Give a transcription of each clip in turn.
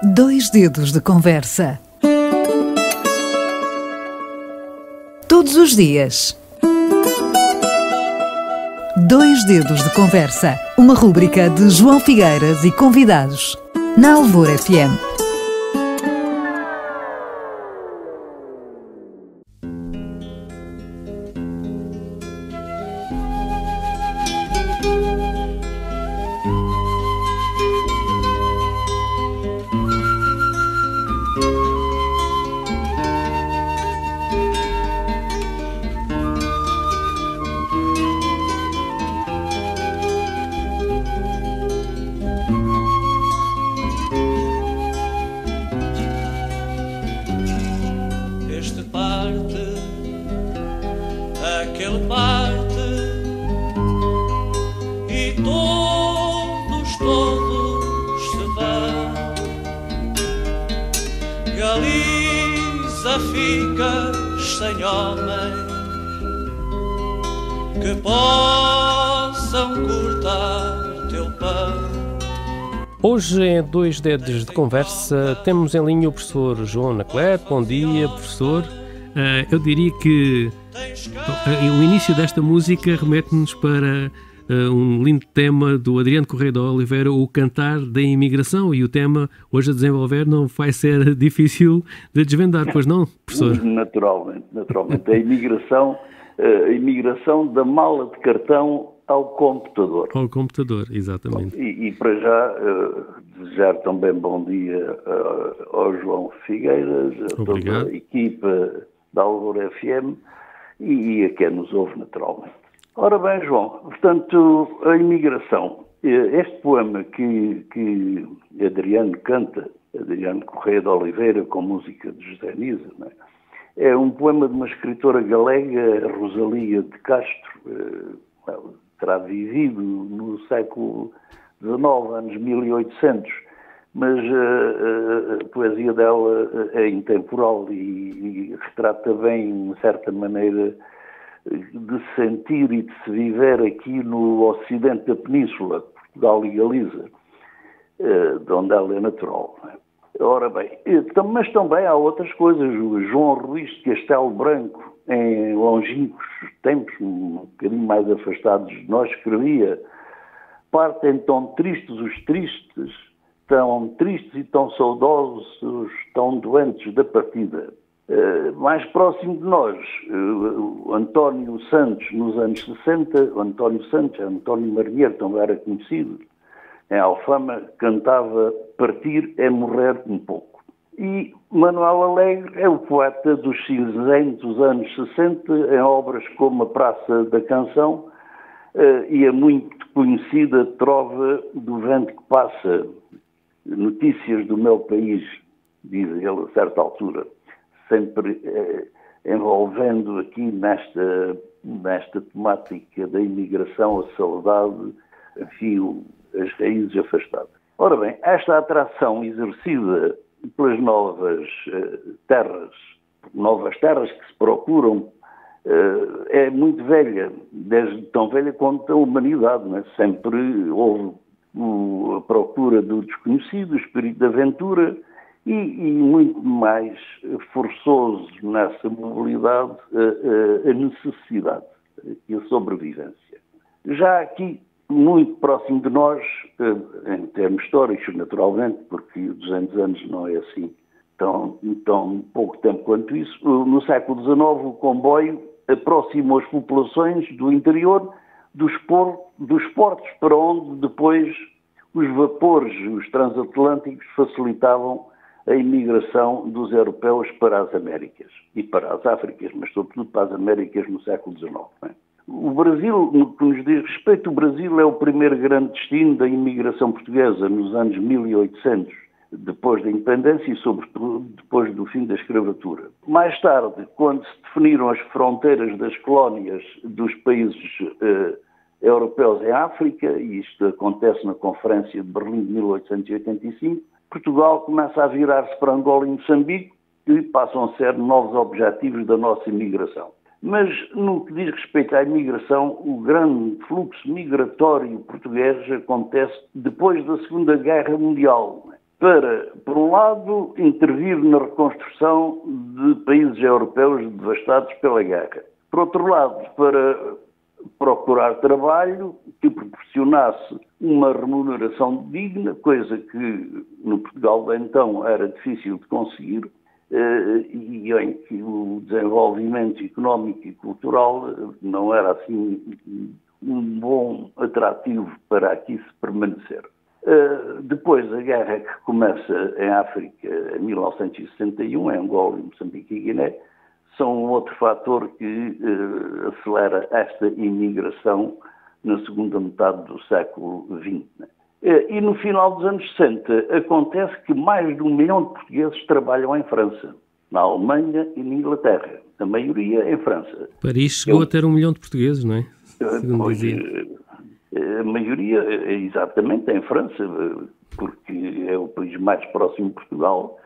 Dois dedos de conversa. Todos os dias. Dois dedos de conversa. Uma rúbrica de João Figueiras e convidados. Na Alvor FM. Hoje, em Dois Dedos de Conversa, temos em linha o professor João Anacleto. Bom dia, professor. Eu diria que o início desta música remete-nos para um lindo tema do Adriano Correia de Oliveira, o Cantar da Imigração, e o tema hoje a desenvolver não vai ser difícil de desvendar, pois não, professor? Naturalmente. A imigração da mala de cartão ao computador. Ao computador, exatamente. E para já, desejar também bom dia ao João Figueiras, a toda a equipa da Alvor FM e a quem nos ouve naturalmente. Ora bem, João, portanto, a imigração. Este poema que Adriano canta, Adriano Correia de Oliveira, com música de José Nisa, não é um poema de uma escritora galega, Rosalia de Castro. Terá vivido no século XIX, anos 1800, mas a poesia dela é intemporal e retrata bem, de certa maneira, de se sentir e de se viver aqui no ocidente da península, Portugal e Galiza, de onde ela é natural. Ora bem, mas também há outras coisas. O João Ruiz de Castelo Branco, em longínquos tempos, um bocadinho mais afastados de nós, escrevia: partem tão tristes os tristes, tão tristes e tão saudosos, tão doentes da partida. Mais próximo de nós, o António Santos, nos anos 60, o António Santos, António Marinheiro, também era conhecido, em Alfama, cantava: partir é morrer um pouco. E Manuel Alegre é o poeta dos cinzentos anos 60, em obras como A Praça da Canção e a muito conhecida Trova do Vento que Passa, notícias do meu país, diz ele a certa altura, sempre envolvendo aqui nesta temática da imigração, a saudade, enfim, as raízes afastadas. Ora bem, esta atração exercida pelas novas terras que se procuram, é muito velha, desde tão velha quanto a humanidade, não é? Sempre houve a procura do desconhecido, o espírito de aventura e muito mais forçoso nessa mobilidade a necessidade e a sobrevivência. Já aqui, muito próximo de nós, em termos históricos, naturalmente, porque 200 anos não é assim tão pouco tempo quanto isso, no século XIX o comboio aproximou as populações do interior dos portos, para onde depois os vapores, os transatlânticos, facilitavam a imigração dos europeus para as Américas e para as Áfricas, mas sobretudo para as Américas no século XIX. Não é? O Brasil, no que nos diz respeito, o Brasil é o primeiro grande destino da imigração portuguesa nos anos 1800, depois da independência e, sobretudo, depois do fim da escravatura. Mais tarde, quando se definiram as fronteiras das colónias dos países europeus em África, e isto acontece na Conferência de Berlim de 1885, Portugal começa a virar-se para Angola e Moçambique e passam a ser novos objetivos da nossa imigração. Mas, no que diz respeito à imigração, o grande fluxo migratório português acontece depois da Segunda Guerra Mundial. para, por um lado, intervir na reconstrução de países europeus devastados pela guerra. Por outro lado, para procurar trabalho que proporcionasse uma remuneração digna, coisa que no Portugal de então era difícil de conseguir, e em que o desenvolvimento económico e cultural não era assim um bom atrativo para aqui se permanecer. Depois a guerra que começa em África em 1961, em Angola, Moçambique e Guiné, são um outro fator que acelera esta imigração na segunda metade do século XX. E no final dos anos 60 acontece que mais de 1 milhão de portugueses trabalham em França, na Alemanha e na Inglaterra. A maioria em França. Paris chegou a ter 1 milhão de portugueses, não é? Pois, a maioria, exatamente, em França, porque é o país mais próximo de Portugal,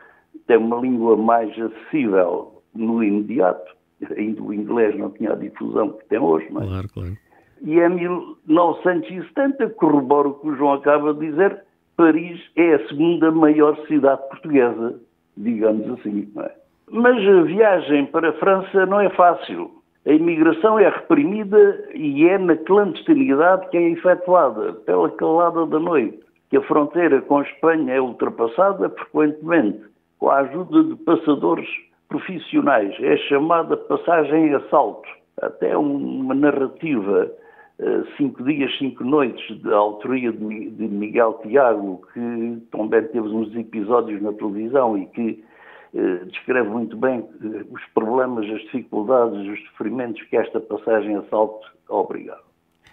tem uma língua mais acessível no imediato. Ainda o inglês não tinha a difusão que tem hoje, não é? Claro, claro. E em 1970, corrobora o que o João acaba de dizer, Paris é a segunda maior cidade portuguesa, digamos assim, não é? Mas a viagem para a França não é fácil. A imigração é reprimida e é na clandestinidade que é efetuada, pela calada da noite, que a fronteira com a Espanha é ultrapassada frequentemente com a ajuda de passadores profissionais. É chamada passagem em assalto. Até uma narrativa 5 dias, 5 noites, da autoria de Miguel Tiago, que também teve uns episódios na televisão e que descreve muito bem os problemas, as dificuldades, os sofrimentos que esta passagem em assalto obrigava.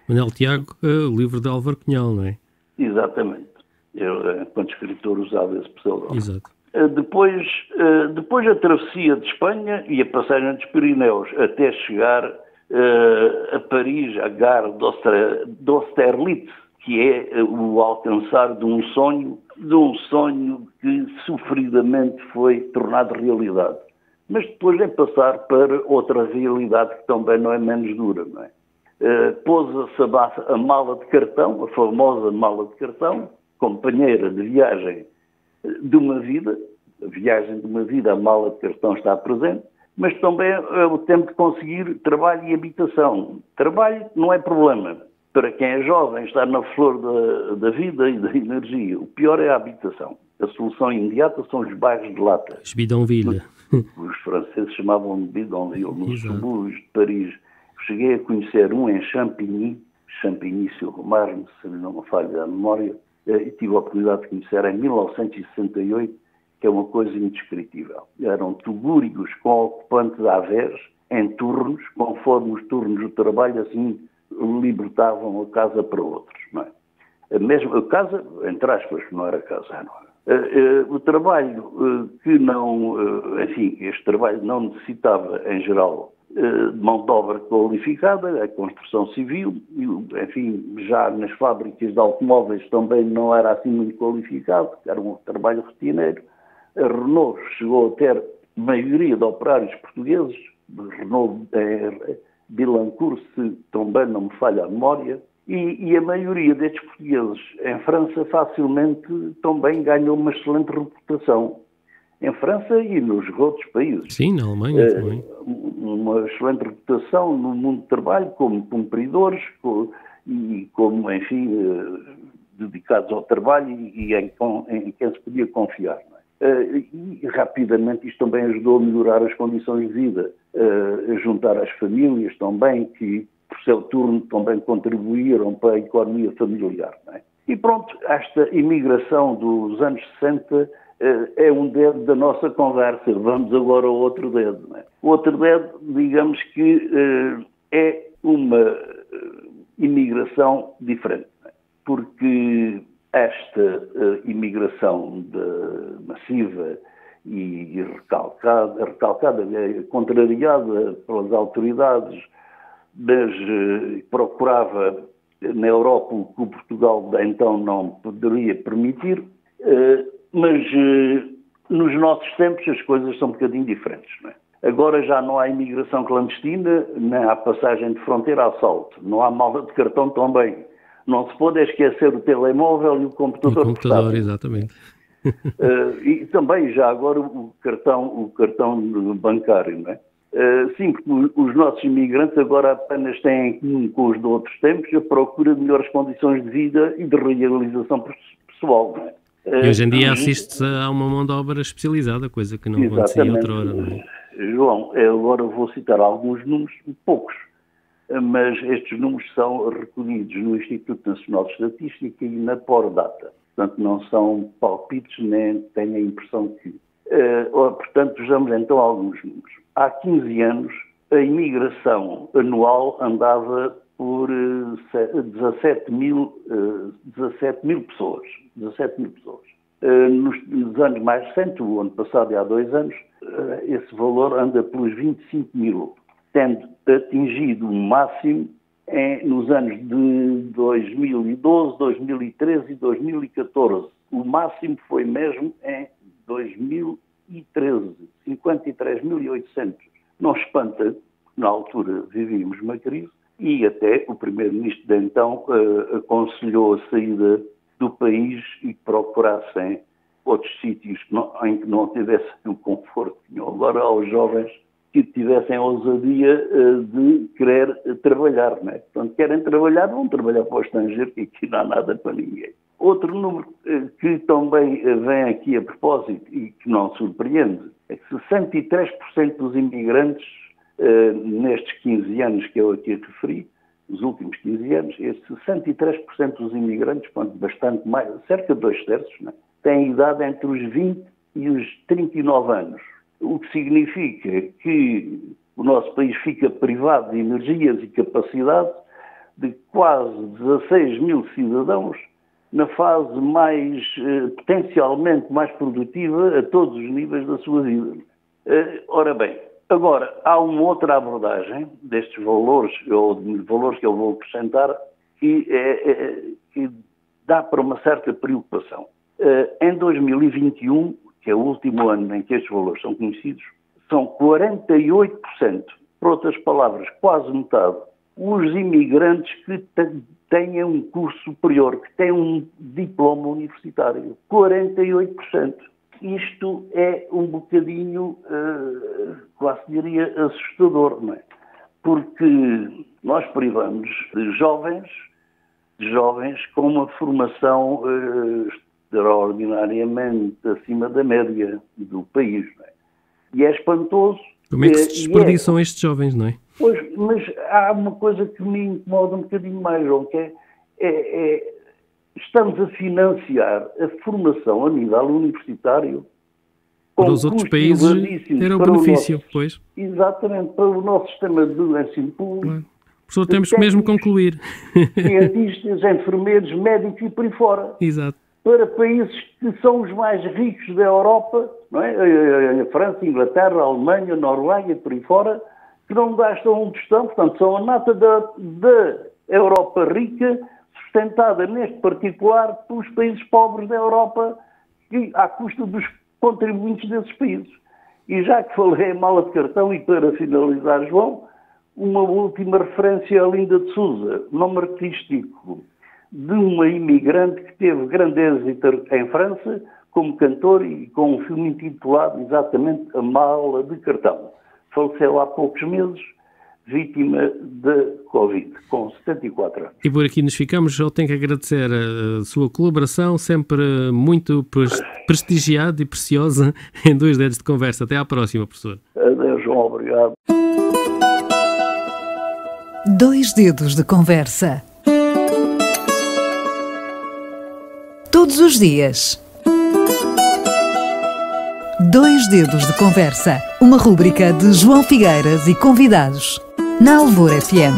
Manuel Tiago, o livro de Álvaro Cunhal, não é? Exatamente. Eu, enquanto escritor, usava esse pseudónimo. Exato. Depois a travessia de Espanha e a passagem dos Pirineus até chegar a Paris, a Gare d'Austerlitz, que é o alcançar de um sonho que sofridamente foi tornado realidade. Mas depois é passar para outra realidade que também não é menos dura, não é? Pôs-se a mala de cartão, a famosa mala de cartão, companheira de viagem de uma vida, a viagem de uma vida, a mala de cartão está presente, mas também é o tempo de conseguir trabalho e habitação. Trabalho não é problema. Para quem é jovem, está na flor da vida e da energia. O pior é a habitação. A solução imediata são os bairros de lata. Os bidonville. Os franceses chamavam de bidonville, nos subúrbios de Paris. Cheguei a conhecer um em Champigny, Champigny-sur-Marne, se não me falha a memória, e tive a oportunidade de conhecer em 1968, que é uma coisa indescritível. Eram tugúricos com ocupantes à vez, em turnos, conforme os turnos do trabalho, assim, libertavam a casa para outros. Não é? A mesma casa, entre aspas, não era casa, não era. O trabalho que não, enfim, este trabalho não necessitava, em geral, de mão de obra qualificada, a construção civil, enfim, já nas fábricas de automóveis também não era assim muito qualificado, era um trabalho rotineiro. A Renault chegou a ter maioria de operários portugueses, Renault Billancourt, se também não me falha a memória, e a maioria destes portugueses em França facilmente também ganhou uma excelente reputação. Em França e nos outros países. Sim, na Alemanha também. Uma excelente reputação no mundo do trabalho, como cumpridores e como, enfim, dedicados ao trabalho e em quem se podia confiar. Não é? E rapidamente isto também ajudou a melhorar as condições de vida, a juntar as famílias também, que por seu turno também contribuíram para a economia familiar. Não é? E pronto, esta imigração dos anos 60 é um dedo da nossa conversa. Vamos agora ao outro dedo. Não é? O outro dedo, digamos que é uma imigração diferente, não é? Porque esta imigração massiva e recalcada, contrariada pelas autoridades, mas procurava na Europa o que o Portugal de então não poderia permitir, mas nos nossos tempos as coisas são um bocadinho diferentes, não é? Agora já não há imigração clandestina, nem há passagem de fronteira a assalto, não há mala de cartão também. Não se pode esquecer o telemóvel e o computador. O computador, exatamente. E também já agora o cartão bancário, não é? Sim, porque os nossos imigrantes agora apenas têm em comum com os de outros tempos a procura de melhores condições de vida e de realização pessoal, não é? E hoje em dia assiste-se a uma mão de obra especializada, coisa que não acontecia outrora, não é? João, eu agora vou citar alguns números, poucos, mas estes números são recolhidos no Instituto Nacional de Estatística e na Pordata. Portanto, não são palpites, nem tenho a impressão que... portanto, vejamos então alguns números. Há 15 anos, a imigração anual andava por 17 mil pessoas. 17 mil pessoas. Nos anos mais recentes, o ano passado e há 2 anos, esse valor anda pelos 25 mil, tendo atingido o máximo nos anos de 2012, 2013 e 2014. O máximo foi mesmo em 2013, 53.800. Não espanta, na altura vivíamos uma crise, e até o primeiro-ministro de então aconselhou a saída do país e procurassem outros sítios em que não tivessem o conforto que tinham agora aos jovens que tivessem a ousadia de querer trabalhar, não é? Portanto, querem trabalhar, vão trabalhar para o estrangeiro, que aqui não há nada para ninguém. Outro número que também vem aqui a propósito e que não surpreende é que 63% dos imigrantes nestes 15 anos que eu aqui referi, os últimos 15 anos, esses 63% dos imigrantes, bastante mais, cerca de 2/3, né, têm idade entre os 20 e os 39 anos. O que significa que o nosso país fica privado de energias e capacidade de quase 16 mil cidadãos na fase mais, potencialmente mais produtiva a todos os níveis da sua vida. Ora bem, agora, há uma outra abordagem destes valores, ou de valores que eu vou acrescentar, que dá para uma certa preocupação. Em 2021, que é o último ano em que estes valores são conhecidos, são 48%, por outras palavras, quase metade, os imigrantes que têm um curso superior, que têm um diploma universitário. 48%. Isto é um bocadinho, quase diria, assustador, não é? Porque nós privamos de jovens com uma formação extraordinariamente acima da média do país, não é? E é espantoso. Como é que se desperdiçam estes jovens, não é? Pois, mas há uma coisa que me incomoda um bocadinho mais, João, que estamos a financiar a formação a nível universitário para os outros países era o benefício, pois. Exatamente, para o nosso sistema de ensino público. Claro. Professor, temos que mesmo concluir. Cientistas, enfermeiros, médicos e por aí fora. Exato. Para países que são os mais ricos da Europa, não é? A França, a Inglaterra, a Alemanha, a Noruega e por aí fora, que não gastam um tostão, portanto, são a nata da Europa rica, sustentada neste particular pelos países pobres da Europa, à custa dos contribuintes desses países. E já que falei em mala de cartão, e para finalizar, João, uma última referência a Linda de Souza, nome artístico de uma imigrante que teve grande êxito em França como cantor e com um filme intitulado exatamente A Mala de Cartão. Faleceu há poucos meses, vítima da Covid, com 74 anos. E por aqui nos ficamos. Eu tenho que agradecer a sua colaboração, sempre muito prestigiada e preciosa em 2 dedos de conversa. Até à próxima, professor. Adeus, João. Obrigado. 2 dedos de conversa. Todos os dias. 2 dedos de conversa. Uma rúbrica de João Figueiras e convidados. Na Alvor FM.